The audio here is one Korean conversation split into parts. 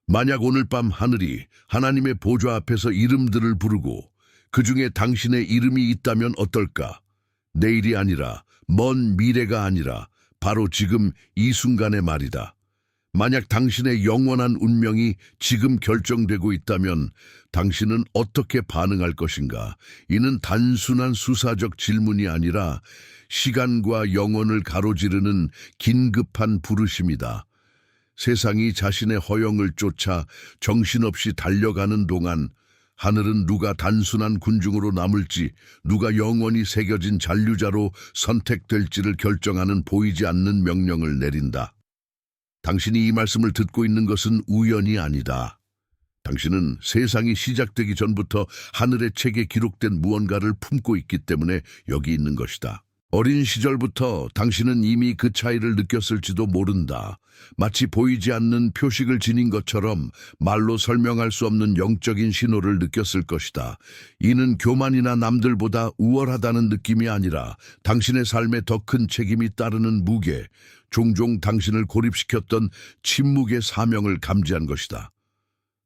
만약 오늘 밤 하늘이 하나님의 보좌 앞에서 이름들을 부르고 그 중에 당신의 이름이 있다면 어떨까? 내일이 아니라, 먼 미래가 아니라 바로 지금 이 순간의 말이다. 만약 당신의 영원한 운명이 지금 결정되고 있다면 당신은 어떻게 반응할 것인가? 이는 단순한 수사적 질문이 아니라 시간과 영혼을 가로지르는 긴급한 부르심이다. 세상이 자신의 허영을 쫓아 정신없이 달려가는 동안 하늘은 누가 단순한 군중으로 남을지, 누가 영원히 새겨진 잔류자로 선택될지를 결정하는 보이지 않는 명령을 내린다. 당신이 이 말씀을 듣고 있는 것은 우연이 아니다. 당신은 세상이 시작되기 전부터 하늘의 책에 기록된 무언가를 품고 있기 때문에 여기 있는 것이다. 어린 시절부터 당신은 이미 그 차이를 느꼈을지도 모른다. 마치 보이지 않는 표식을 지닌 것처럼 말로 설명할 수 없는 영적인 신호를 느꼈을 것이다. 이는 교만이나 남들보다 우월하다는 느낌이 아니라 당신의 삶에 더 큰 책임이 따르는 무게, 종종 당신을 고립시켰던 침묵의 사명을 감지한 것이다.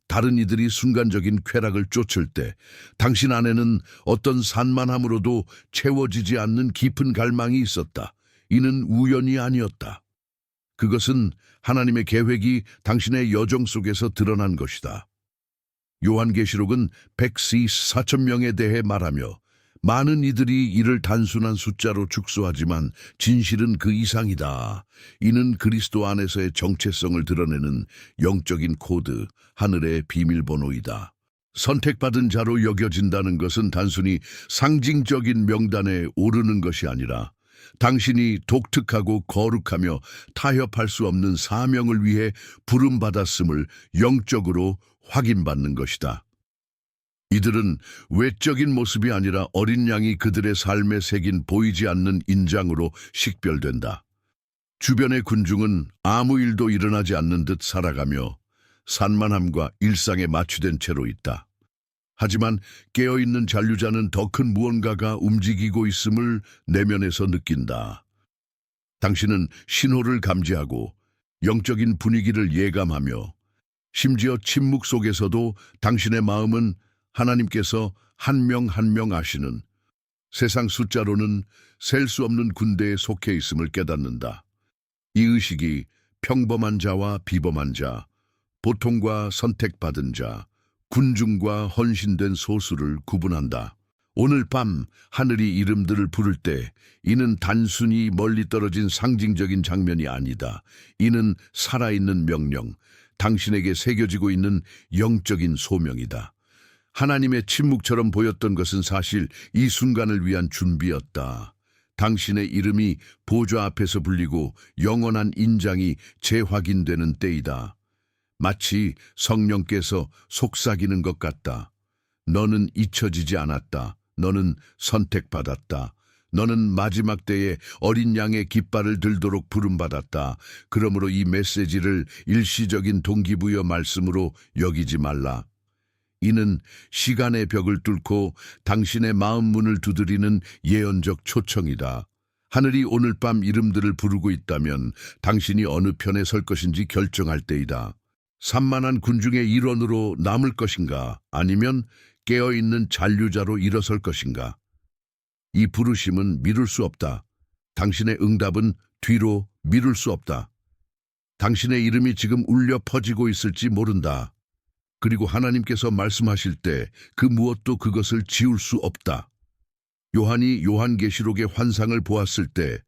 다른 이들이 순간적인 쾌락을 쫓을 때 당신 안에는 어떤 산만함으로도 채워지지 않는 깊은 갈망이 있었다. 이는 우연이 아니었다. 그것은 하나님의 계획이 당신의 여정 속에서 드러난 것이다. 요한계시록은 104,000명에 대해 말하며 많은 이들이 이를 단순한 숫자로 축소하지만 진실은 그 이상이다. 이는 그리스도 안에서의 정체성을 드러내는 영적인 코드, 하늘의 비밀번호이다. 선택받은 자로 여겨진다는 것은 단순히 상징적인 명단에 오르는 것이 아니라 당신이 독특하고 거룩하며 타협할 수 없는 사명을 위해 부름받았음을 영적으로 확인받는 것이다. 이들은 외적인 모습이 아니라 어린 양이 그들의 삶에 새긴 보이지 않는 인장으로 식별된다. 주변의 군중은 아무 일도 일어나지 않는 듯 살아가며 산만함과 일상에 맞추된 채로 있다. 하지만 깨어있는 잔류자는 더 큰 무언가가 움직이고 있음을 내면에서 느낀다. 당신은 신호를 감지하고 영적인 분위기를 예감하며 심지어 침묵 속에서도 당신의 마음은 하나님께서 한 명 한 명 아시는 세상 숫자로는 셀 수 없는 군대에 속해 있음을 깨닫는다. 이 의식이 평범한 자와 비범한 자, 보통과 선택받은 자, 군중과 헌신된 소수를 구분한다. 오늘 밤 하늘이 이름들을 부를 때 이는 단순히 멀리 떨어진 상징적인 장면이 아니다. 이는 살아있는 명령, 당신에게 새겨지고 있는 영적인 소명이다. 하나님의 침묵처럼 보였던 것은 사실 이 순간을 위한 준비였다. 당신의 이름이 보좌 앞에서 불리고 영원한 인장이 재확인되는 때이다. 마치 성령께서 속삭이는 것 같다. 너는 잊혀지지 않았다. 너는 선택받았다. 너는 마지막 때에 어린 양의 깃발을 들도록 부름받았다. 그러므로 이 메시지를 일시적인 동기부여 말씀으로 여기지 말라. 이는 시간의 벽을 뚫고 당신의 마음 문을 두드리는 예언적 초청이다. 하늘이 오늘 밤 이름들을 부르고 있다면 당신이 어느 편에 설 것인지 결정할 때이다. 산만한 군중의 일원으로 남을 것인가? 아니면 깨어있는 잔류자로 일어설 것인가? 이 부르심은 미룰 수 없다. 당신의 응답은 뒤로 미룰 수 없다. 당신의 이름이 지금 울려 퍼지고 있을지 모른다. 그리고 하나님께서 말씀하실 때 그 무엇도 그것을 지울 수 없다. 요한이 요한계시록의 환상을 보았을 때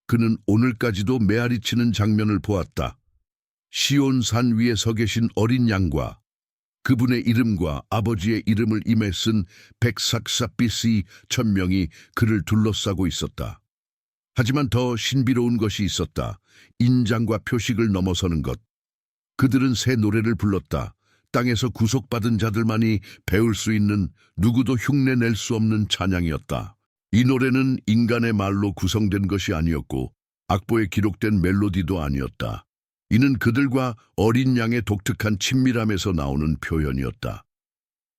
그는 오늘까지도 메아리치는 장면을 보았다. 시온산 위에 서 계신 어린 양과 그분의 이름과 아버지의 이름을 임에 쓴 144,000명이 그를 둘러싸고 있었다. 하지만 더 신비로운 것이 있었다. 인장과 표식을 넘어서는 것. 그들은 새 노래를 불렀다. 땅에서 구속받은 자들만이 배울 수 있는 누구도 흉내낼 수 없는 찬양이었다. 이 노래는 인간의 말로 구성된 것이 아니었고 악보에 기록된 멜로디도 아니었다. 이는 그들과 어린 양의 독특한 친밀함에서 나오는 표현이었다.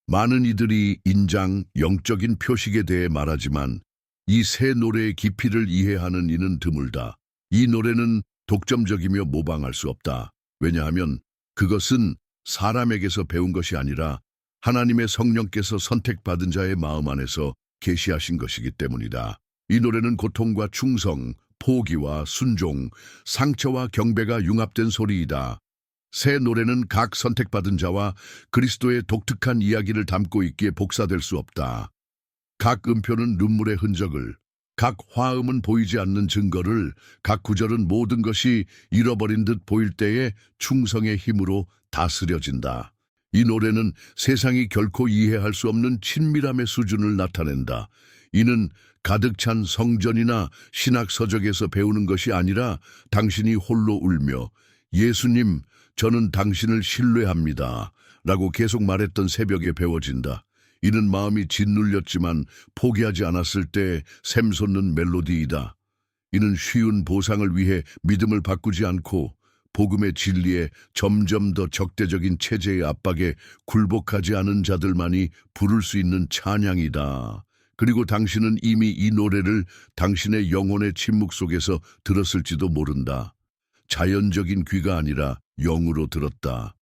많은 이들이 인장, 영적인 표식에 대해 말하지만 이 새 노래의 깊이를 이해하는 이는 드물다. 이 노래는 독점적이며 모방할 수 없다. 왜냐하면 그것은 사람에게서 배운 것이 아니라 하나님의 성령께서 선택받은 자의 마음 안에서 계시하신 것이기 때문이다. 이 노래는 고통과 충성, 포기와 순종, 상처와 경배가 융합된 소리이다. 새 노래는 각 선택받은 자와 그리스도의 독특한 이야기를 담고 있기에 복사될 수 없다. 각 음표는 눈물의 흔적을, 각 화음은 보이지 않는 증거를, 각 구절은 모든 것이 잃어버린 듯 보일 때에 충성의 힘으로 다스려진다. 이 노래는 세상이 결코 이해할 수 없는 친밀함의 수준을 나타낸다. 이는 가득 찬 성전이나 신학 서적에서 배우는 것이 아니라 당신이 홀로 울며 예수님, 저는 당신을 신뢰합니다. 라고 계속 말했던 새벽에 배워진다. 이는 마음이 짓눌렸지만 포기하지 않았을 때 샘솟는 멜로디이다. 이는 쉬운 보상을 위해 믿음을 바꾸지 않고 복음의 진리에 점점 더 적대적인 체제의 압박에 굴복하지 않은 자들만이 부를 수 있는 찬양이다. 그리고 당신은 이미 이 노래를 당신의 영혼의 침묵 속에서 들었을지도 모른다. 자연적인 귀가 아니라 영으로 들었다.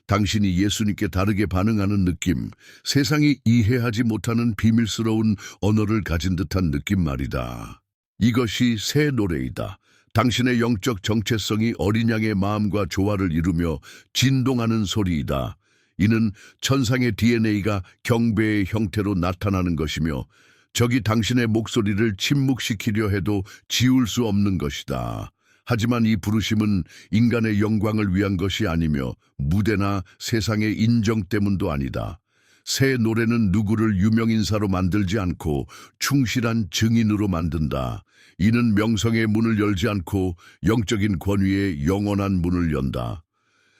당신이 예수님께 다르게 반응하는 느낌, 세상이 이해하지 못하는 비밀스러운 언어를 가진 듯한 느낌 말이다. 이것이 새 노래이다. 당신의 영적 정체성이 어린 양의 마음과 조화를 이루며 진동하는 소리이다. 이는 천상의 DNA가 경배의 형태로 나타나는 것이며 적이 당신의 목소리를 침묵시키려 해도 지울 수 없는 것이다. 하지만 이 부르심은 인간의 영광을 위한 것이 아니며 무대나 세상의 인정 때문도 아니다. 새 노래는 누구를 유명인사로 만들지 않고 충실한 증인으로 만든다. 이는 명성의 문을 열지 않고 영적인 권위의 영원한 문을 연다.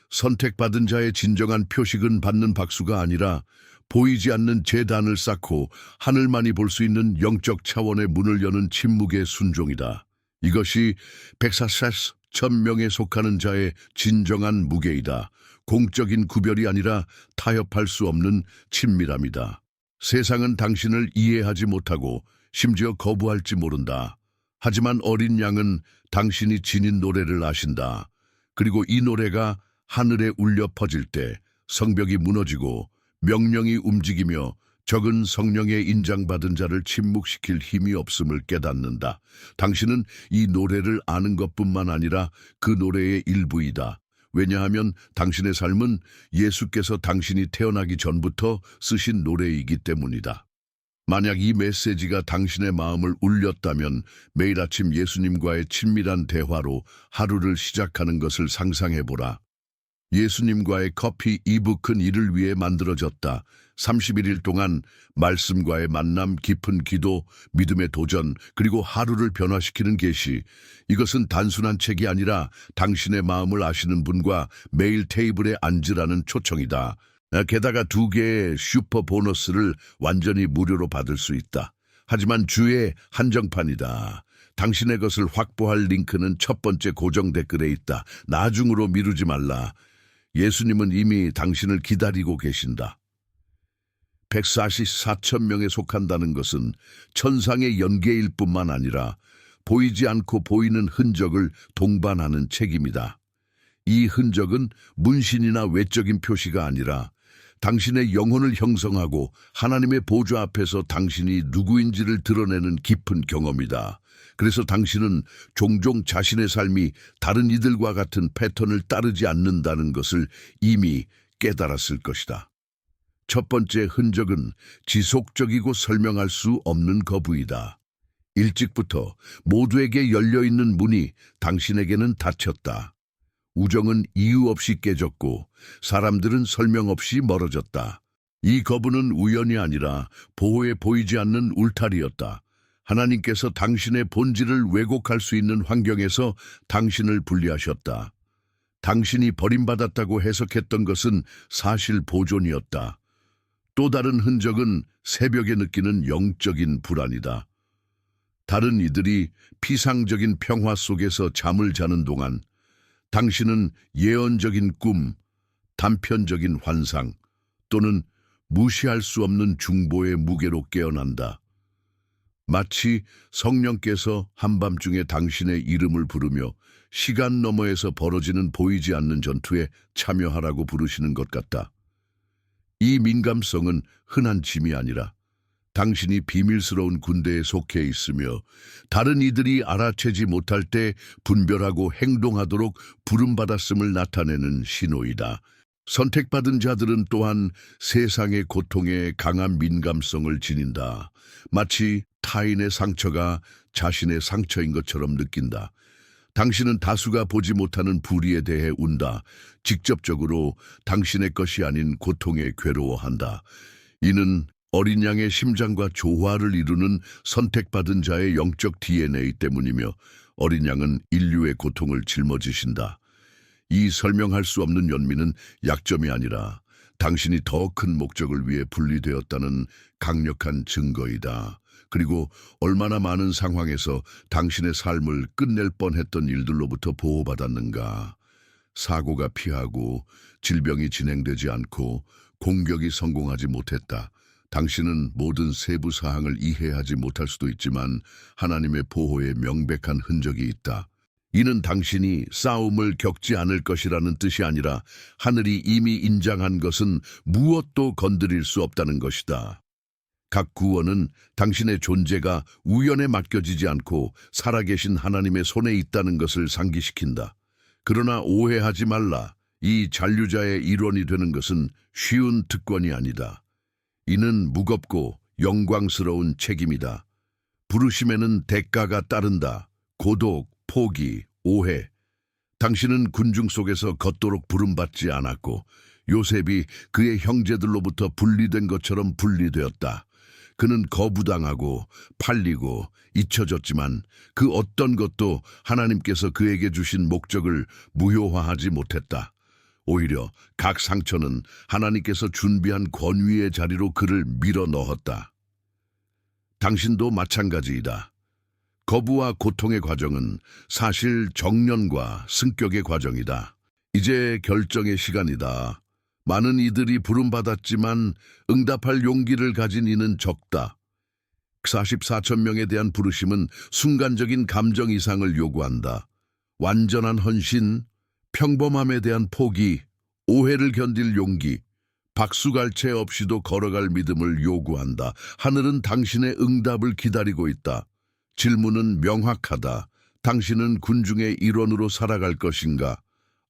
선택받은 자의 진정한 표식은 받는 박수가 아니라 보이지 않는 제단을 쌓고 하늘만이 볼 수 있는 영적 차원의 문을 여는 침묵의 순종이다. 이것이 144,000명에 속하는 자의 진정한 무게이다. 공적인 구별이 아니라 타협할 수 없는 친밀함이다. 세상은 당신을 이해하지 못하고 심지어 거부할지 모른다. 하지만 어린 양은 당신이 지닌 노래를 아신다. 그리고 이 노래가 하늘에 울려 퍼질 때 성벽이 무너지고 명령이 움직이며 적은 성령의 인장받은 자를 침묵시킬 힘이 없음을 깨닫는다. 당신은 이 노래를 아는 것뿐만 아니라 그 노래의 일부이다. 왜냐하면 당신의 삶은 예수께서 당신이 태어나기 전부터 쓰신 노래이기 때문이다. 만약 이 메시지가 당신의 마음을 울렸다면 매일 아침 예수님과의 친밀한 대화로 하루를 시작하는 것을 상상해보라. 예수님과의 커피 이북은 이를 위해 만들어졌다. 31일 동안 말씀과의 만남, 깊은 기도, 믿음의 도전, 그리고 하루를 변화시키는 계시. 이것은 단순한 책이 아니라 당신의 마음을 아시는 분과 매일 테이블에 앉으라는 초청이다. 게다가 2개의 슈퍼 보너스를 완전히 무료로 받을 수 있다. 하지만 주의 한정판이다. 당신의 것을 확보할 링크는 첫 번째 고정 댓글에 있다. 나중으로 미루지 말라. 예수님은 이미 당신을 기다리고 계신다. 144,000명에 속한다는 것은 천상의 연계일 뿐만 아니라 보이지 않고 보이는 흔적을 동반하는 책임이다. 이 흔적은 문신이나 외적인 표시가 아니라 당신의 영혼을 형성하고 하나님의 보좌 앞에서 당신이 누구인지를 드러내는 깊은 경험이다. 그래서 당신은 종종 자신의 삶이 다른 이들과 같은 패턴을 따르지 않는다는 것을 이미 깨달았을 것이다. 첫 번째 흔적은 지속적이고 설명할 수 없는 거부이다. 일찍부터 모두에게 열려있는 문이 당신에게는 닫혔다. 우정은 이유 없이 깨졌고 사람들은 설명 없이 멀어졌다. 이 거부는 우연이 아니라 보호에 보이지 않는 울타리였다. 하나님께서 당신의 본질을 왜곡할 수 있는 환경에서 당신을 분리하셨다. 당신이 버림받았다고 해석했던 것은 사실 보존이었다. 또 다른 흔적은 새벽에 느끼는 영적인 불안이다. 다른 이들이 피상적인 평화 속에서 잠을 자는 동안 당신은 예언적인 꿈, 단편적인 환상 또는 무시할 수 없는 중보의 무게로 깨어난다. 마치 성령께서 한밤중에 당신의 이름을 부르며 시간 너머에서 벌어지는 보이지 않는 전투에 참여하라고 부르시는 것 같다. 이 민감성은 흔한 짐이 아니라 당신이 비밀스러운 군대에 속해 있으며 다른 이들이 알아채지 못할 때 분별하고 행동하도록 부름받았음을 나타내는 신호이다. 선택받은 자들은 또한 세상의 고통에 강한 민감성을 지닌다. 마치 타인의 상처가 자신의 상처인 것처럼 느낀다. 당신은 다수가 보지 못하는 불의에 대해 운다. 직접적으로 당신의 것이 아닌 고통에 괴로워한다. 이는 어린 양의 심장과 조화를 이루는 선택받은 자의 영적 DNA 때문이며 어린 양은 인류의 고통을 짊어지신다. 이 설명할 수 없는 연민은 약점이 아니라 당신이 더 큰 목적을 위해 분리되었다는 강력한 증거이다. 그리고 얼마나 많은 상황에서 당신의 삶을 끝낼 뻔했던 일들로부터 보호받았는가. 사고가 피하고 질병이 진행되지 않고 공격이 성공하지 못했다. 당신은 모든 세부 사항을 이해하지 못할 수도 있지만 하나님의 보호에 명백한 흔적이 있다. 이는 당신이 싸움을 겪지 않을 것이라는 뜻이 아니라 하늘이 이미 인장한 것은 무엇도 건드릴 수 없다는 것이다. 각 구원은 당신의 존재가 우연에 맡겨지지 않고 살아계신 하나님의 손에 있다는 것을 상기시킨다. 그러나 오해하지 말라. 이 잔류자의 일원이 되는 것은 쉬운 특권이 아니다. 이는 무겁고 영광스러운 책임이다. 부르심에는 대가가 따른다. 고독, 포기, 오해. 당신은 군중 속에서 걷도록 부름받지 않았고 요셉이 그의 형제들로부터 분리된 것처럼 분리되었다. 그는 거부당하고 팔리고 잊혀졌지만 그 어떤 것도 하나님께서 그에게 주신 목적을 무효화하지 못했다. 오히려 각 상처는 하나님께서 준비한 권위의 자리로 그를 밀어 넣었다. 당신도 마찬가지이다. 거부와 고통의 과정은 사실 정련과 승격의 과정이다. 이제 결정의 시간이다. 많은 이들이 부름받았지만 응답할 용기를 가진 이는 적다. 44천 명에 대한 부르심은 순간적인 감정 이상을 요구한다. 완전한 헌신, 평범함에 대한 포기, 오해를 견딜 용기, 박수갈채 없이도 걸어갈 믿음을 요구한다. 하늘은 당신의 응답을 기다리고 있다. 질문은 명확하다. 당신은 군중의 일원으로 살아갈 것인가?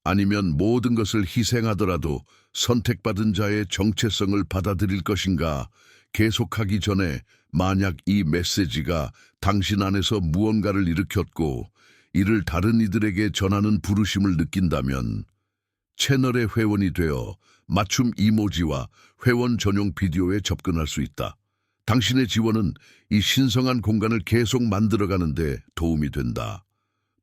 아니면 모든 것을 희생하더라도 선택받은 자의 정체성을 받아들일 것인가? 계속하기 전에 만약 이 메시지가 당신 안에서 무언가를 일으켰고 이를 다른 이들에게 전하는 부르심을 느낀다면 채널의 회원이 되어 맞춤 이모지와 회원 전용 비디오에 접근할 수 있다. 당신의 지원은 이 신성한 공간을 계속 만들어가는 데 도움이 된다.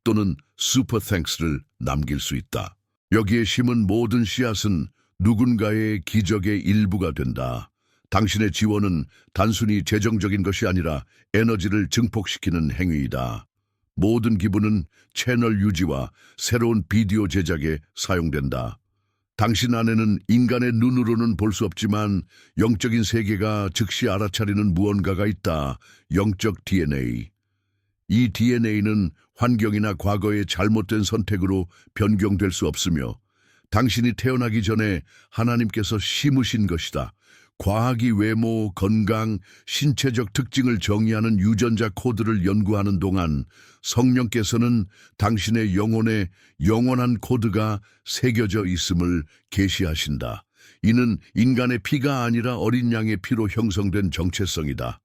또는 슈퍼 땡스를 남길 수 있다. 여기에 심은 모든 씨앗은 누군가의 기적의 일부가 된다. 당신의 지원은 단순히 재정적인 것이 아니라 에너지를 증폭시키는 행위이다. 모든 기부는 채널 유지와 새로운 비디오 제작에 사용된다. 당신 안에는 인간의 눈으로는 볼 수 없지만 영적인 세계가 즉시 알아차리는 무언가가 있다. 영적 DNA. 이 DNA는 환경이나 과거의 잘못된 선택으로 변경될 수 없으며 당신이 태어나기 전에 하나님께서 심으신 것이다. 과학이 외모, 건강, 신체적 특징을 정의하는 유전자 코드를 연구하는 동안 성령께서는 당신의 영혼에 영원한 코드가 새겨져 있음을 계시하신다. 이는 인간의 피가 아니라 어린 양의 피로 형성된 정체성이다.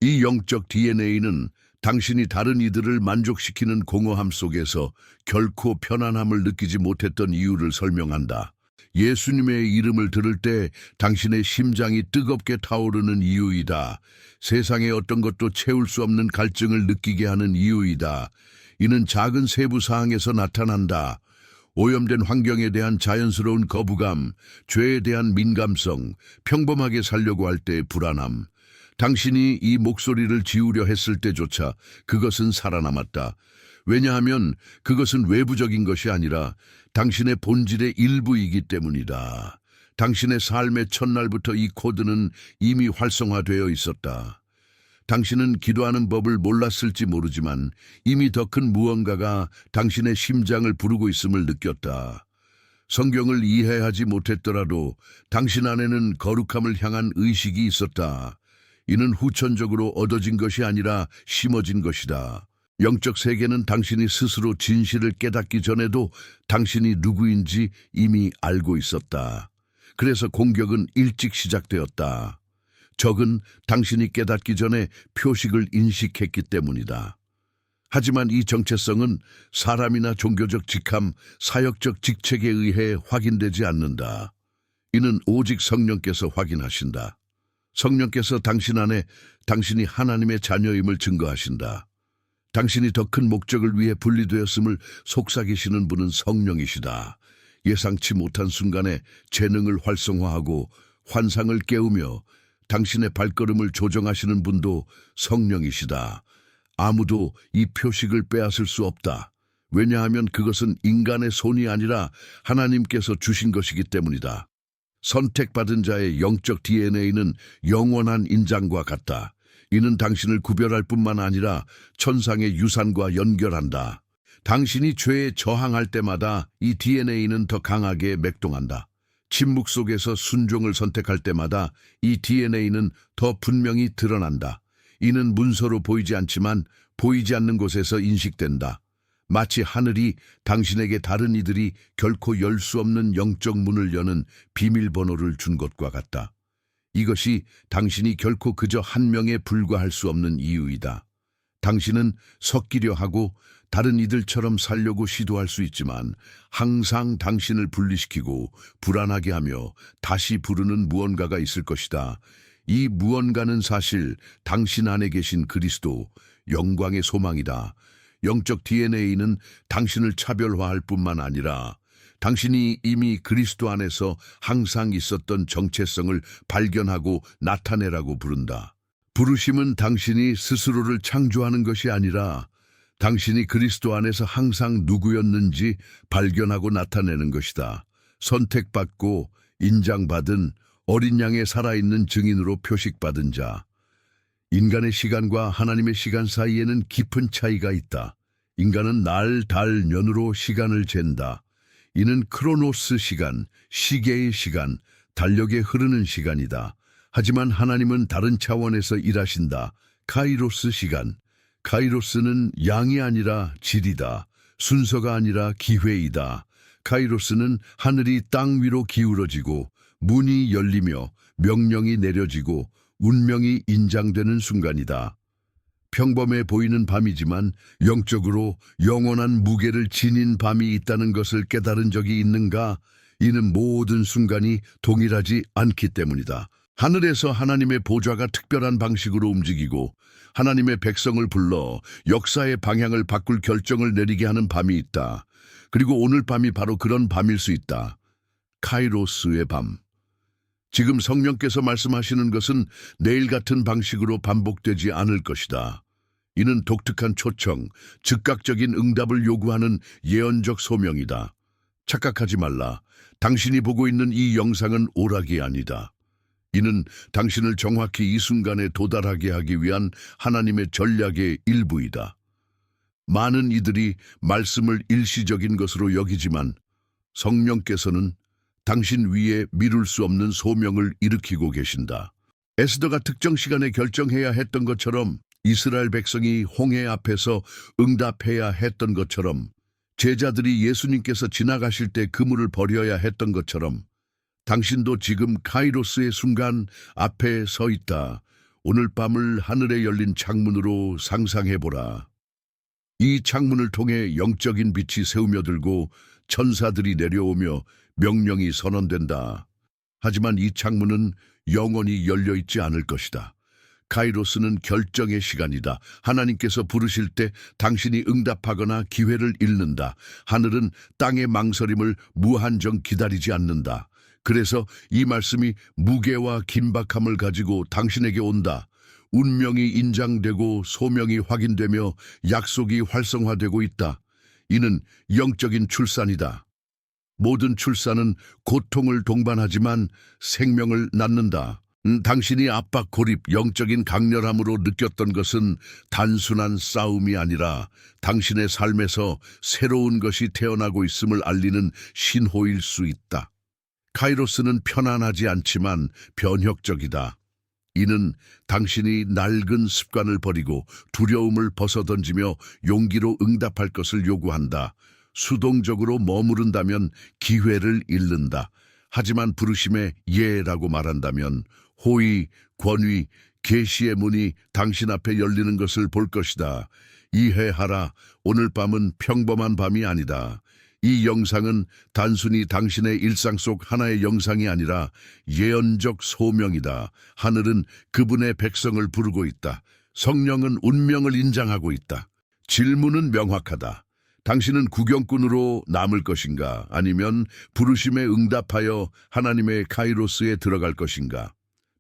이 영적 DNA는 당신이 다른 이들을 만족시키는 공허함 속에서 결코 편안함을 느끼지 못했던 이유를 설명한다. 예수님의 이름을 들을 때 당신의 심장이 뜨겁게 타오르는 이유이다. 세상의 어떤 것도 채울 수 없는 갈증을 느끼게 하는 이유이다. 이는 작은 세부 사항에서 나타난다. 오염된 환경에 대한 자연스러운 거부감, 죄에 대한 민감성, 평범하게 살려고 할 때의 불안함. 당신이 이 목소리를 지우려 했을 때조차 그것은 살아남았다. 왜냐하면 그것은 외부적인 것이 아니라 당신의 본질의 일부이기 때문이다. 당신의 삶의 첫날부터 이 코드는 이미 활성화되어 있었다. 당신은 기도하는 법을 몰랐을지 모르지만 이미 더 큰 무언가가 당신의 심장을 부르고 있음을 느꼈다. 성경을 이해하지 못했더라도 당신 안에는 거룩함을 향한 의식이 있었다. 이는 후천적으로 얻어진 것이 아니라 심어진 것이다. 영적 세계는 당신이 스스로 진실을 깨닫기 전에도 당신이 누구인지 이미 알고 있었다. 그래서 공격은 일찍 시작되었다. 적은 당신이 깨닫기 전에 표식을 인식했기 때문이다. 하지만 이 정체성은 사람이나 종교적 직함, 사역적 직책에 의해 확인되지 않는다. 이는 오직 성령께서 확인하신다. 성령께서 당신 안에 당신이 하나님의 자녀임을 증거하신다. 당신이 더 큰 목적을 위해 분리되었음을 속삭이시는 분은 성령이시다. 예상치 못한 순간에 재능을 활성화하고 환상을 깨우며 당신의 발걸음을 조정하시는 분도 성령이시다. 아무도 이 표식을 빼앗을 수 없다. 왜냐하면 그것은 인간의 손이 아니라 하나님께서 주신 것이기 때문이다. 선택받은 자의 영적 DNA는 영원한 인장과 같다. 이는 당신을 구별할 뿐만 아니라 천상의 유산과 연결한다. 당신이 죄에 저항할 때마다 이 DNA는 더 강하게 맥동한다. 침묵 속에서 순종을 선택할 때마다 이 DNA는 더 분명히 드러난다. 이는 문서로 보이지 않지만 보이지 않는 곳에서 인식된다. 마치 하늘이 당신에게 다른 이들이 결코 열 수 없는 영적 문을 여는 비밀번호를 준 것과 같다. 이것이 당신이 결코 그저 한 명에 불과할 수 없는 이유이다. 당신은 섞이려 하고 다른 이들처럼 살려고 시도할 수 있지만 항상 당신을 분리시키고 불안하게 하며 다시 부르는 무언가가 있을 것이다. 이 무언가는 사실 당신 안에 계신 그리스도, 영광의 소망이다. 영적 DNA는 당신을 차별화할 뿐만 아니라 당신이 이미 그리스도 안에서 항상 있었던 정체성을 발견하고 나타내라고 부른다. 부르심은 당신이 스스로를 창조하는 것이 아니라 당신이 그리스도 안에서 항상 누구였는지 발견하고 나타내는 것이다. 선택받고 인장받은 어린 양의 살아있는 증인으로 표식받은 자. 인간의 시간과 하나님의 시간 사이에는 깊은 차이가 있다. 인간은 날, 달, 년으로 시간을 잰다. 이는 크로노스 시간, 시계의 시간, 달력에 흐르는 시간이다. 하지만 하나님은 다른 차원에서 일하신다. 카이로스 시간. 카이로스는 양이 아니라 질이다. 순서가 아니라 기회이다. 카이로스는 하늘이 땅 위로 기울어지고 문이 열리며 명령이 내려지고 운명이 인장되는 순간이다. 평범해 보이는 밤이지만 영적으로 영원한 무게를 지닌 밤이 있다는 것을 깨달은 적이 있는가? 이는 모든 순간이 동일하지 않기 때문이다. 하늘에서 하나님의 보좌가 특별한 방식으로 움직이고 하나님의 백성을 불러 역사의 방향을 바꿀 결정을 내리게 하는 밤이 있다. 그리고 오늘 밤이 바로 그런 밤일 수 있다. 카이로스의 밤. 지금 성령께서 말씀하시는 것은 내일 같은 방식으로 반복되지 않을 것이다. 이는 독특한 초청, 즉각적인 응답을 요구하는 예언적 소명이다. 착각하지 말라. 당신이 보고 있는 이 영상은 오락이 아니다. 이는 당신을 정확히 이 순간에 도달하게 하기 위한 하나님의 전략의 일부이다. 많은 이들이 말씀을 일시적인 것으로 여기지만 성령께서는 당신 위에 미룰 수 없는 소명을 일으키고 계신다. 에스더가 특정 시간에 결정해야 했던 것처럼 이스라엘 백성이 홍해 앞에서 응답해야 했던 것처럼 제자들이 예수님께서 지나가실 때 그물을 버려야 했던 것처럼 당신도 지금 카이로스의 순간 앞에 서 있다. 오늘 밤을 하늘에 열린 창문으로 상상해보라. 이 창문을 통해 영적인 빛이 새우며들고 천사들이 내려오며 명령이 선언된다. 하지만 이 창문은 영원히 열려있지 않을 것이다. 카이로스는 결정의 시간이다. 하나님께서 부르실 때 당신이 응답하거나 기회를 잃는다. 하늘은 땅의 망설임을 무한정 기다리지 않는다. 그래서 이 말씀이 무게와 긴박함을 가지고 당신에게 온다. 운명이 인장되고 소명이 확인되며 약속이 활성화되고 있다. 이는 영적인 출산이다. 모든 출산은 고통을 동반하지만 생명을 낳는다. 당신이 압박, 고립, 영적인 강렬함으로 느꼈던 것은 단순한 싸움이 아니라 당신의 삶에서 새로운 것이 태어나고 있음을 알리는 신호일 수 있다. 카이로스는 편안하지 않지만 변혁적이다. 이는 당신이 낡은 습관을 버리고 두려움을 벗어던지며 용기로 응답할 것을 요구한다. 수동적으로 머무른다면 기회를 잃는다. 하지만 부르심에 예라고 말한다면 호의, 권위, 계시의 문이 당신 앞에 열리는 것을 볼 것이다. 이해하라. 오늘 밤은 평범한 밤이 아니다. 이 영상은 단순히 당신의 일상 속 하나의 영상이 아니라 예언적 소명이다. 하늘은 그분의 백성을 부르고 있다. 성령은 운명을 인장하고 있다. 질문은 명확하다. 당신은 구경꾼으로 남을 것인가? 아니면 부르심에 응답하여 하나님의 카이로스에 들어갈 것인가?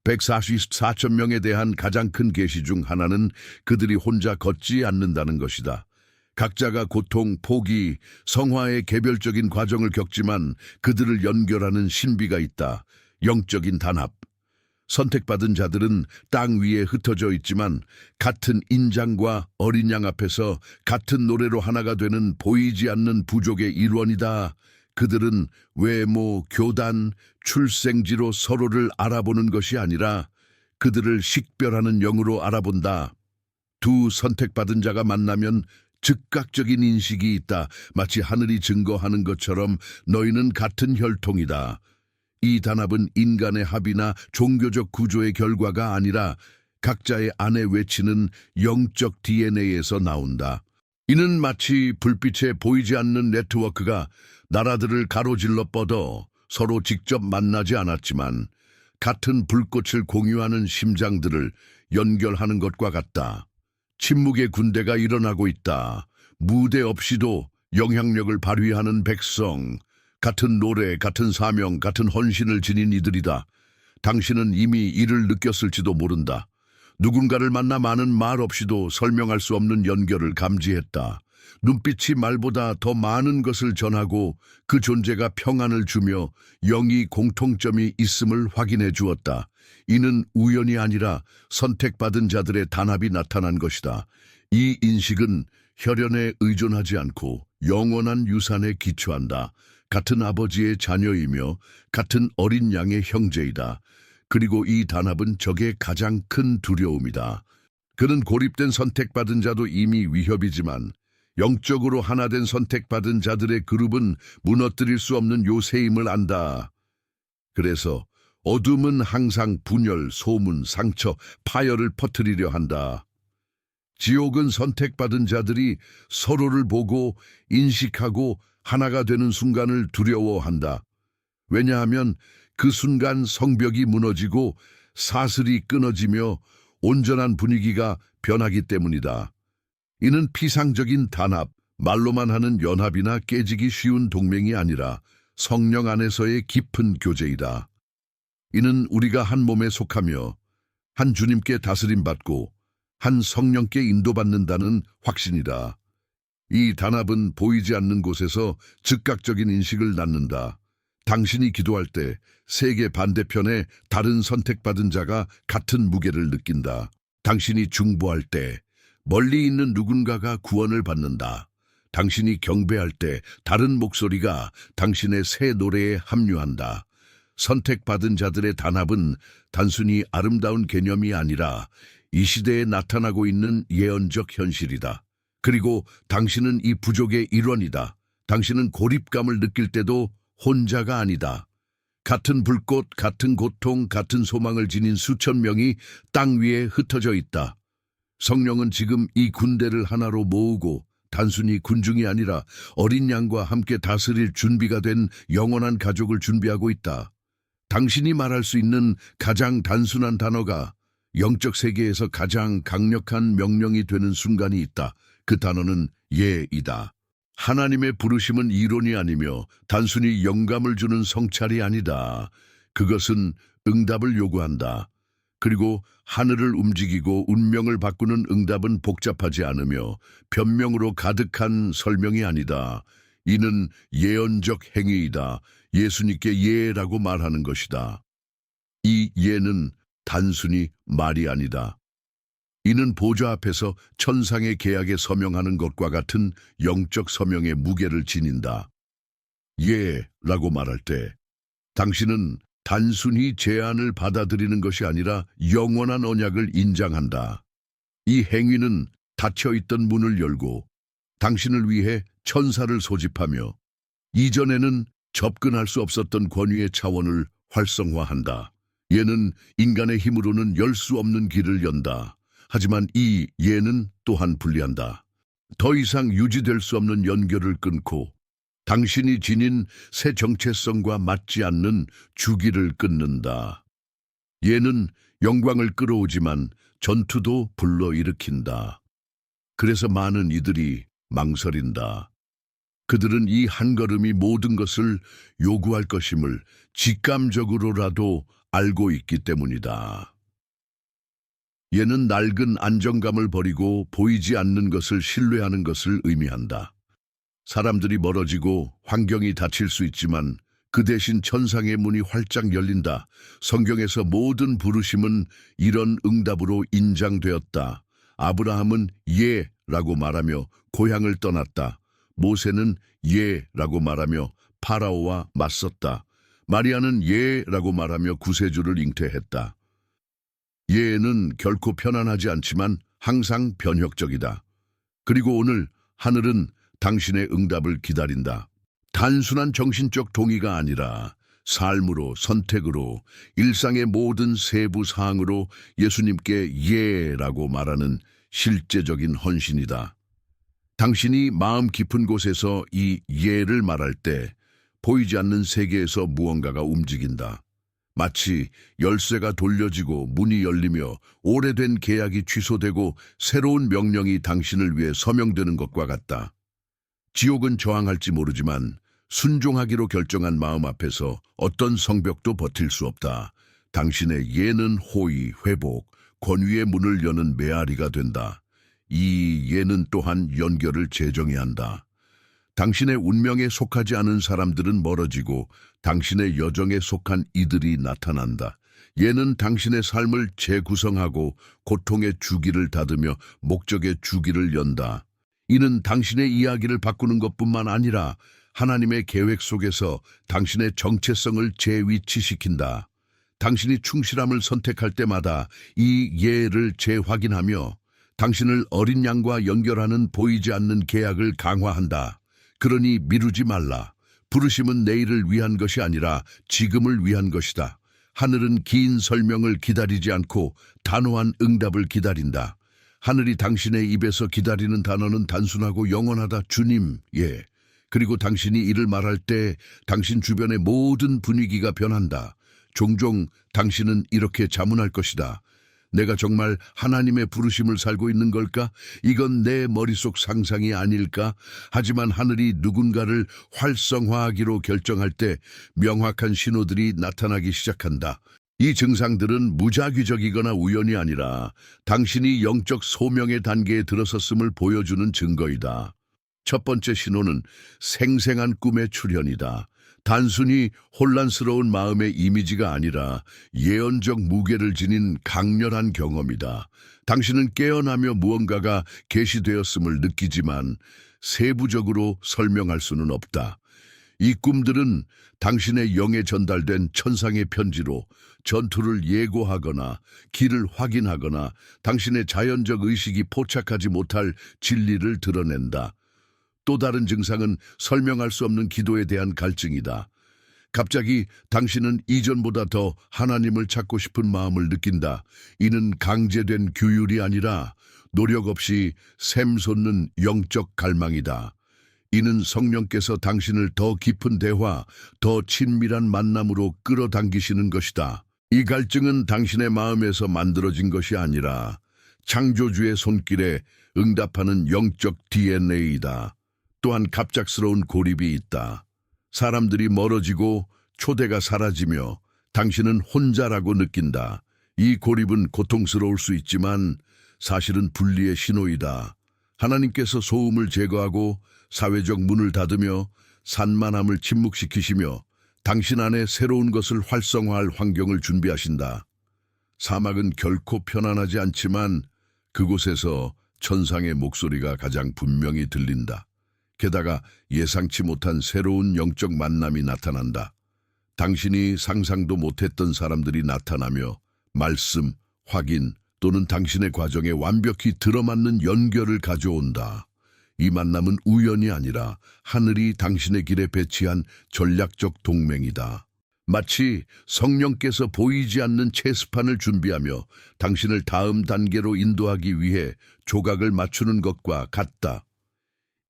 144천 명에 대한 가장 큰 계시 중 하나는 그들이 혼자 걷지 않는다는 것이다. 각자가 고통, 포기, 성화의 개별적인 과정을 겪지만 그들을 연결하는 신비가 있다. 영적인 단합. 선택받은 자들은 땅 위에 흩어져 있지만 같은 인장과 어린 양 앞에서 같은 노래로 하나가 되는 보이지 않는 부족의 일원이다. 그들은 외모, 교단, 출생지로 서로를 알아보는 것이 아니라 그들을 식별하는 영으로 알아본다. 두 선택받은 자가 만나면 즉각적인 인식이 있다. 마치 하늘이 증거하는 것처럼 너희는 같은 혈통이다. 이 단합은 인간의 합의나 종교적 구조의 결과가 아니라 각자의 안에 외치는 영적 DNA에서 나온다. 이는 마치 불빛에 보이지 않는 네트워크가 나라들을 가로질러 뻗어 서로 직접 만나지 않았지만 같은 불꽃을 공유하는 심장들을 연결하는 것과 같다. 침묵의 군대가 일어나고 있다. 무대 없이도 영향력을 발휘하는 백성. 같은 노래, 같은 사명, 같은 헌신을 지닌 이들이다. 당신은 이미 이를 느꼈을지도 모른다. 누군가를 만나 많은 말 없이도 설명할 수 없는 연결을 감지했다. 눈빛이 말보다 더 많은 것을 전하고 그 존재가 평안을 주며 영이 공통점이 있음을 확인해 주었다. 이는 우연이 아니라 선택받은 자들의 단합이 나타난 것이다. 이 인식은 혈연에 의존하지 않고 영원한 유산에 기초한다. 같은 아버지의 자녀이며 같은 어린 양의 형제이다. 그리고 이 단합은 적의 가장 큰 두려움이다. 그는 고립된 선택받은 자도 이미 위협이지만 영적으로 하나된 선택받은 자들의 그룹은 무너뜨릴 수 없는 요새임을 안다. 그래서 어둠은 항상 분열, 소문, 상처, 파열을 퍼뜨리려 한다. 지옥은 선택받은 자들이 서로를 보고 인식하고 하나가 되는 순간을 두려워한다. 왜냐하면 그 순간 성벽이 무너지고 사슬이 끊어지며 온전한 분위기가 변하기 때문이다. 이는 피상적인 단합, 말로만 하는 연합이나 깨지기 쉬운 동맹이 아니라 성령 안에서의 깊은 교제이다. 이는 우리가 한 몸에 속하며 한 주님께 다스림받고 한 성령께 인도받는다는 확신이다. 이 단합은 보이지 않는 곳에서 즉각적인 인식을 낳는다. 당신이 기도할 때 세계 반대편에 다른 선택받은 자가 같은 무게를 느낀다. 당신이 중보할 때 멀리 있는 누군가가 구원을 받는다. 당신이 경배할 때 다른 목소리가 당신의 새 노래에 합류한다. 선택받은 자들의 단합은 단순히 아름다운 개념이 아니라 이 시대에 나타나고 있는 예언적 현실이다. 그리고 당신은 이 부족의 일원이다. 당신은 고립감을 느낄 때도 혼자가 아니다. 같은 불꽃, 같은 고통, 같은 소망을 지닌 수천 명이 땅 위에 흩어져 있다. 성령은 지금 이 군대를 하나로 모으고 단순히 군중이 아니라 어린 양과 함께 다스릴 준비가 된 영원한 가족을 준비하고 있다. 당신이 말할 수 있는 가장 단순한 단어가 영적 세계에서 가장 강력한 명령이 되는 순간이 있다. 그 단어는 예이다. 하나님의 부르심은 이론이 아니며 단순히 영감을 주는 성찰이 아니다. 그것은 응답을 요구한다. 그리고 하늘을 움직이고 운명을 바꾸는 응답은 복잡하지 않으며 변명으로 가득한 설명이 아니다. 이는 예언적 행위이다. 예수님께 예라고 말하는 것이다. 이 예는 단순히 말이 아니다. 이는 보좌 앞에서 천상의 계약에 서명하는 것과 같은 영적 서명의 무게를 지닌다. 예라고 말할 때 당신은 단순히 제안을 받아들이는 것이 아니라 영원한 언약을 인장한다. 이 행위는 닫혀있던 문을 열고 당신을 위해 천사를 소집하며 이전에는 접근할 수 없었던 권위의 차원을 활성화한다. 예는 인간의 힘으로는 열 수 없는 길을 연다. 하지만 이 예는 또한 불리한다. 더 이상 유지될 수 없는 연결을 끊고 당신이 지닌 새 정체성과 맞지 않는 주기를 끊는다. 예는 영광을 끌어오지만 전투도 불러일으킨다. 그래서 많은 이들이 망설인다. 그들은 이 한 걸음이 모든 것을 요구할 것임을 직감적으로라도 알고 있기 때문이다. 예는 낡은 안정감을 버리고 보이지 않는 것을 신뢰하는 것을 의미한다. 사람들이 멀어지고 환경이 닫힐 수 있지만 그 대신 천상의 문이 활짝 열린다. 성경에서 모든 부르심은 이런 응답으로 인장되었다. 아브라함은 예라고 말하며 고향을 떠났다. 모세는 예라고 말하며 파라오와 맞섰다. 마리아는 예라고 말하며 구세주를 잉태했다. 예는 결코 편안하지 않지만 항상 변혁적이다. 그리고 오늘 하늘은 당신의 응답을 기다린다. 단순한 정신적 동의가 아니라 삶으로, 선택으로, 일상의 모든 세부 사항으로 예수님께 예라고 말하는 실제적인 헌신이다. 당신이 마음 깊은 곳에서 이 예를 말할 때 보이지 않는 세계에서 무언가가 움직인다. 마치 열쇠가 돌려지고 문이 열리며 오래된 계약이 취소되고 새로운 명령이 당신을 위해 서명되는 것과 같다. 지옥은 저항할지 모르지만 순종하기로 결정한 마음 앞에서 어떤 성벽도 버틸 수 없다. 당신의 예는 호의, 회복, 권위의 문을 여는 메아리가 된다. 이 예는 또한 연결을 재정해야 한다. 당신의 운명에 속하지 않은 사람들은 멀어지고 당신의 여정에 속한 이들이 나타난다. 예는 당신의 삶을 재구성하고 고통의 주기를 닫으며 목적의 주기를 연다. 이는 당신의 이야기를 바꾸는 것뿐만 아니라 하나님의 계획 속에서 당신의 정체성을 재위치시킨다. 당신이 충실함을 선택할 때마다 이 예를 재확인하며 당신을 어린 양과 연결하는 보이지 않는 계약을 강화한다. 그러니 미루지 말라. 부르심은 내일을 위한 것이 아니라 지금을 위한 것이다. 하늘은 긴 설명을 기다리지 않고 단호한 응답을 기다린다. 하늘이 당신의 입에서 기다리는 단어는 단순하고 영원하다. 주님, 예. 그리고 당신이 이를 말할 때 당신 주변의 모든 분위기가 변한다. 종종 당신은 이렇게 자문할 것이다. 내가 정말 하나님의 부르심을 살고 있는 걸까? 이건 내 머릿속 상상이 아닐까? 하지만 하늘이 누군가를 활성화하기로 결정할 때 명확한 신호들이 나타나기 시작한다. 이 증상들은 무작위적이거나 우연이 아니라 당신이 영적 소명의 단계에 들어섰음을 보여주는 증거이다. 첫 번째 신호는 생생한 꿈의 출현이다. 단순히 혼란스러운 마음의 이미지가 아니라 예언적 무게를 지닌 강렬한 경험이다. 당신은 깨어나며 무언가가 계시되었음을 느끼지만 세부적으로 설명할 수는 없다. 이 꿈들은 당신의 영에 전달된 천상의 편지로 전투를 예고하거나 길을 확인하거나 당신의 자연적 의식이 포착하지 못할 진리를 드러낸다. 또 다른 증상은 설명할 수 없는 기도에 대한 갈증이다. 갑자기 당신은 이전보다 더 하나님을 찾고 싶은 마음을 느낀다. 이는 강제된 규율이 아니라 노력 없이 샘솟는 영적 갈망이다. 이는 성령께서 당신을 더 깊은 대화, 더 친밀한 만남으로 끌어당기시는 것이다. 이 갈증은 당신의 마음에서 만들어진 것이 아니라 창조주의 손길에 응답하는 영적 DNA이다. 또한 갑작스러운 고립이 있다. 사람들이 멀어지고 초대가 사라지며 당신은 혼자라고 느낀다. 이 고립은 고통스러울 수 있지만 사실은 분리의 신호이다. 하나님께서 소음을 제거하고 사회적 문을 닫으며 산만함을 침묵시키시며 당신 안에 새로운 것을 활성화할 환경을 준비하신다. 사막은 결코 편안하지 않지만 그곳에서 천상의 목소리가 가장 분명히 들린다. 게다가 예상치 못한 새로운 영적 만남이 나타난다. 당신이 상상도 못했던 사람들이 나타나며 말씀, 확인 또는 당신의 과정에 완벽히 들어맞는 연결을 가져온다. 이 만남은 우연이 아니라 하늘이 당신의 길에 배치한 전략적 동맹이다. 마치 성령께서 보이지 않는 체스판을 준비하며 당신을 다음 단계로 인도하기 위해 조각을 맞추는 것과 같다.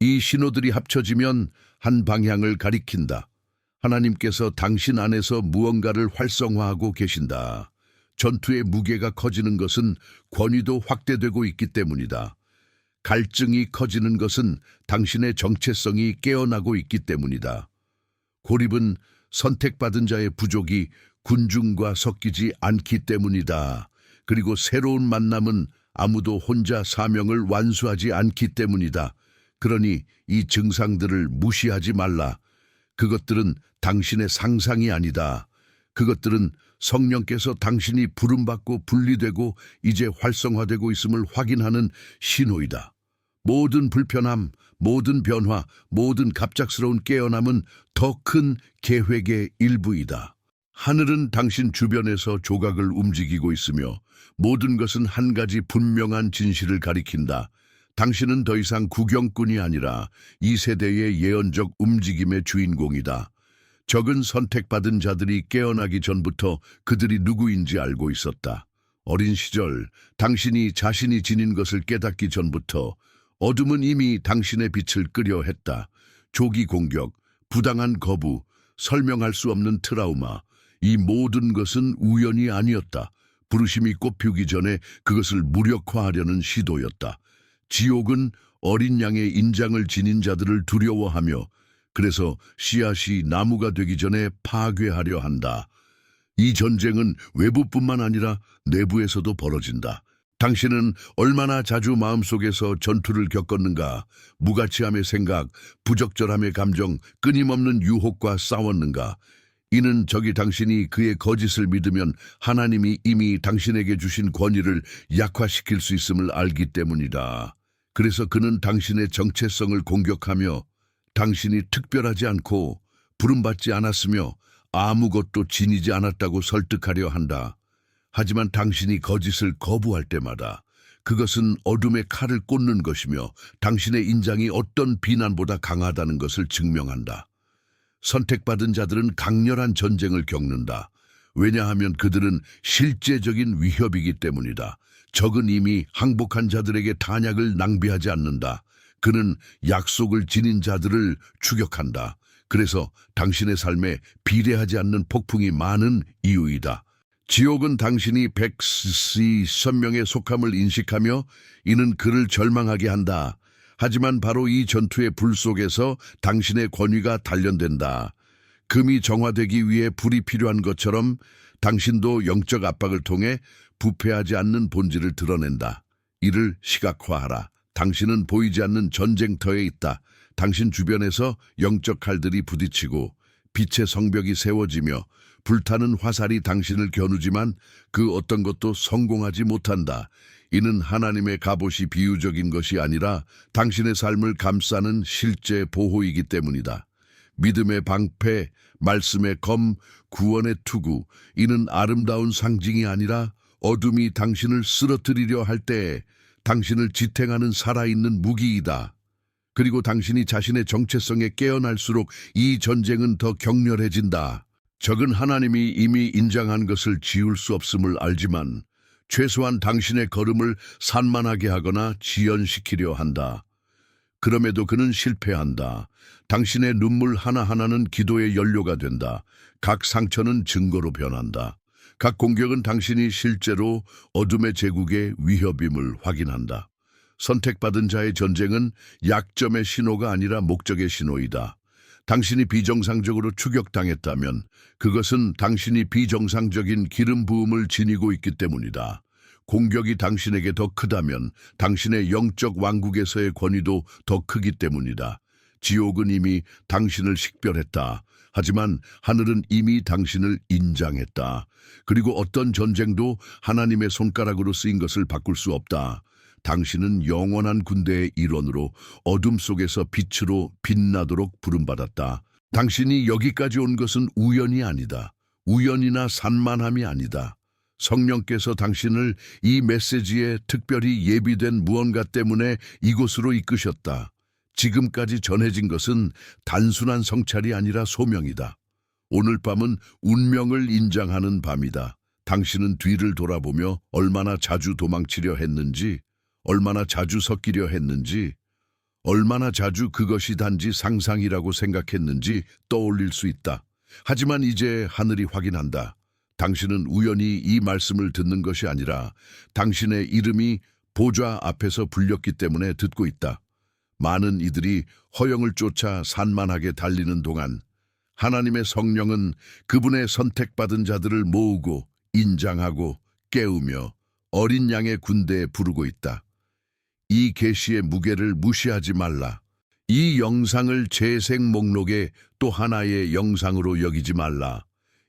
이 신호들이 합쳐지면 한 방향을 가리킨다. 하나님께서 당신 안에서 무언가를 활성화하고 계신다. 전투의 무게가 커지는 것은 권위도 확대되고 있기 때문이다. 갈증이 커지는 것은 당신의 정체성이 깨어나고 있기 때문이다. 고립은 선택받은 자의 부족이 군중과 섞이지 않기 때문이다. 그리고 새로운 만남은 아무도 혼자 사명을 완수하지 않기 때문이다. 그러니 이 증상들을 무시하지 말라. 그것들은 당신의 상상이 아니다. 그것들은 성령께서 당신이 부름받고 분리되고 이제 활성화되고 있음을 확인하는 신호이다. 모든 불편함, 모든 변화, 모든 갑작스러운 깨어남은 더 큰 계획의 일부이다. 하늘은 당신 주변에서 조각을 움직이고 있으며 모든 것은 한 가지 분명한 진실을 가리킨다. 당신은 더 이상 구경꾼이 아니라 이 세대의 예언적 움직임의 주인공이다. 적은 선택받은 자들이 깨어나기 전부터 그들이 누구인지 알고 있었다. 어린 시절 당신이 자신이 지닌 것을 깨닫기 전부터 어둠은 이미 당신의 빛을 끄려 했다. 조기 공격, 부당한 거부, 설명할 수 없는 트라우마, 이 모든 것은 우연이 아니었다. 부르심이 꽃피우기 전에 그것을 무력화하려는 시도였다. 지옥은 어린 양의 인장을 지닌 자들을 두려워하며 그래서 씨앗이 나무가 되기 전에 파괴하려 한다. 이 전쟁은 외부뿐만 아니라 내부에서도 벌어진다. 당신은 얼마나 자주 마음속에서 전투를 겪었는가? 무가치함의 생각, 부적절함의 감정, 끊임없는 유혹과 싸웠는가? 이는 적이 당신이 그의 거짓을 믿으면 하나님이 이미 당신에게 주신 권위를 약화시킬 수 있음을 알기 때문이다. 그래서 그는 당신의 정체성을 공격하며 당신이 특별하지 않고 부름받지 않았으며 아무것도 지니지 않았다고 설득하려 한다. 하지만 당신이 거짓을 거부할 때마다 그것은 어둠의 칼을 꽂는 것이며 당신의 인장이 어떤 비난보다 강하다는 것을 증명한다. 선택받은 자들은 강렬한 전쟁을 겪는다. 왜냐하면 그들은 실제적인 위협이기 때문이다. 적은 이미 항복한 자들에게 탄약을 낭비하지 않는다. 그는 약속을 지닌 자들을 추격한다. 그래서 당신의 삶에 비례하지 않는 폭풍이 많은 이유이다. 지옥은 당신이 100,000명의 속함을 인식하며 이는 그를 절망하게 한다. 하지만 바로 이 전투의 불 속에서 당신의 권위가 단련된다. 금이 정화되기 위해 불이 필요한 것처럼 당신도 영적 압박을 통해 부패하지 않는 본질을 드러낸다. 이를 시각화하라. 당신은 보이지 않는 전쟁터에 있다. 당신 주변에서 영적 칼들이 부딪히고 빛의 성벽이 세워지며 불타는 화살이 당신을 겨누지만 그 어떤 것도 성공하지 못한다. 이는 하나님의 갑옷이 비유적인 것이 아니라 당신의 삶을 감싸는 실제 보호이기 때문이다. 믿음의 방패, 말씀의 검, 구원의 투구, 이는 아름다운 상징이 아니라 어둠이 당신을 쓰러뜨리려 할 때 당신을 지탱하는 살아있는 무기이다. 그리고 당신이 자신의 정체성에 깨어날수록 이 전쟁은 더 격렬해진다. 적은 하나님이 이미 인정한 것을 지울 수 없음을 알지만 최소한 당신의 걸음을 산만하게 하거나 지연시키려 한다. 그럼에도 그는 실패한다. 당신의 눈물 하나하나는 기도의 연료가 된다. 각 상처는 증거로 변한다. 각 공격은 당신이 실제로 어둠의 제국의 위협임을 확인한다. 선택받은 자의 전쟁은 약점의 신호가 아니라 목적의 신호이다. 당신이 비정상적으로 추격당했다면 그것은 당신이 비정상적인 기름 부음을 지니고 있기 때문이다. 공격이 당신에게 더 크다면 당신의 영적 왕국에서의 권위도 더 크기 때문이다. 지옥은 이미 당신을 식별했다. 하지만 하늘은 이미 당신을 인장했다. 그리고 어떤 전쟁도 하나님의 손가락으로 쓰인 것을 바꿀 수 없다. 당신은 영원한 군대의 일원으로 어둠 속에서 빛으로 빛나도록 부름받았다. 당신이 여기까지 온 것은 우연이 아니다. 우연이나 산만함이 아니다. 성령께서 당신을 이 메시지에 특별히 예비된 무언가 때문에 이곳으로 이끄셨다. 지금까지 전해진 것은 단순한 성찰이 아니라 소명이다. 오늘 밤은 운명을 인장하는 밤이다. 당신은 뒤를 돌아보며 얼마나 자주 도망치려 했는지, 얼마나 자주 섞이려 했는지, 얼마나 자주 그것이 단지 상상이라고 생각했는지 떠올릴 수 있다. 하지만 이제 하늘이 확인한다. 당신은 우연히 이 말씀을 듣는 것이 아니라 당신의 이름이 보좌 앞에서 불렸기 때문에 듣고 있다. 많은 이들이 허영을 쫓아 산만하게 달리는 동안 하나님의 성령은 그분의 선택받은 자들을 모으고 인장하고 깨우며 어린 양의 군대에 부르고 있다. 이 계시의 무게를 무시하지 말라. 이 영상을 재생 목록의 또 하나의 영상으로 여기지 말라.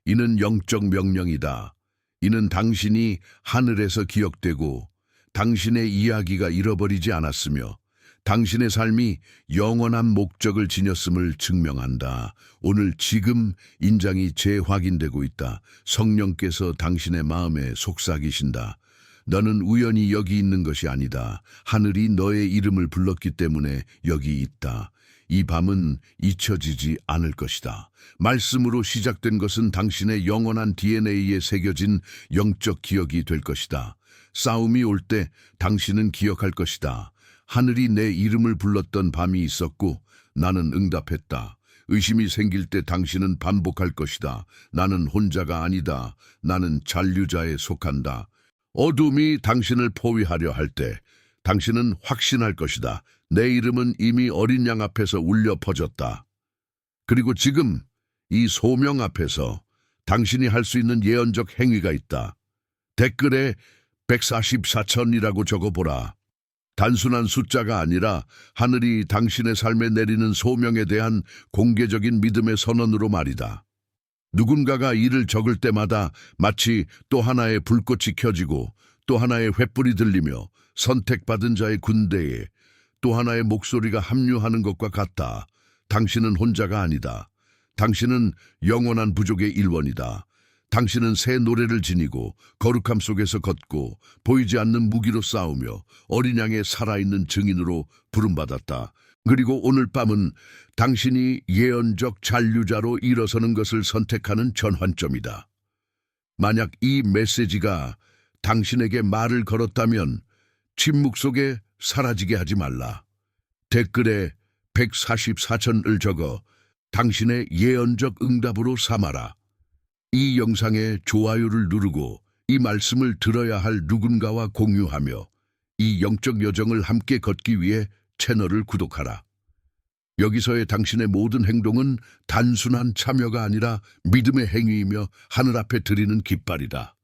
이는 영적 명령이다. 이는 당신이 하늘에서 기억되고 당신의 이야기가 잃어버리지 않았으며 당신의 삶이 영원한 목적을 지녔음을 증명한다. 오늘 지금 인장이 재확인되고 있다. 성령께서 당신의 마음에 속삭이신다. 너는 우연히 여기 있는 것이 아니다. 하늘이 너의 이름을 불렀기 때문에 여기 있다. 이 밤은 잊혀지지 않을 것이다. 말씀으로 시작된 것은 당신의 영원한 DNA에 새겨진 영적 기억이 될 것이다. 싸움이 올 때 당신은 기억할 것이다. 하늘이 내 이름을 불렀던 밤이 있었고 나는 응답했다. 의심이 생길 때 당신은 반복할 것이다. 나는 혼자가 아니다. 나는 잔류자에 속한다. 어둠이 당신을 포위하려 할 때 당신은 확신할 것이다. 내 이름은 이미 어린 양 앞에서 울려 퍼졌다. 그리고 지금 이 소명 앞에서 당신이 할 수 있는 예언적 행위가 있다. 댓글에 144천이라고 적어보라. 단순한 숫자가 아니라 하늘이 당신의 삶에 내리는 소명에 대한 공개적인 믿음의 선언으로 말이다. 누군가가 이를 적을 때마다 마치 또 하나의 불꽃이 켜지고 또 하나의 횃불이 들리며 선택받은 자의 군대에 또 하나의 목소리가 합류하는 것과 같다. 당신은 혼자가 아니다. 당신은 영원한 부족의 일원이다. 당신은 새 노래를 지니고 거룩함 속에서 걷고 보이지 않는 무기로 싸우며 어린 양의 살아있는 증인으로 부름받았다. 그리고 오늘 밤은 당신이 예언적 잔류자로 일어서는 것을 선택하는 전환점이다. 만약 이 메시지가 당신에게 말을 걸었다면 침묵 속에 사라지게 하지 말라. 댓글에 144천을 적어 당신의 예언적 응답으로 삼아라. 이 영상에 좋아요를 누르고 이 말씀을 들어야 할 누군가와 공유하며 이 영적 여정을 함께 걷기 위해 채널을 구독하라. 여기서의 당신의 모든 행동은 단순한 참여가 아니라 믿음의 행위이며 하늘 앞에 드리는 깃발이다.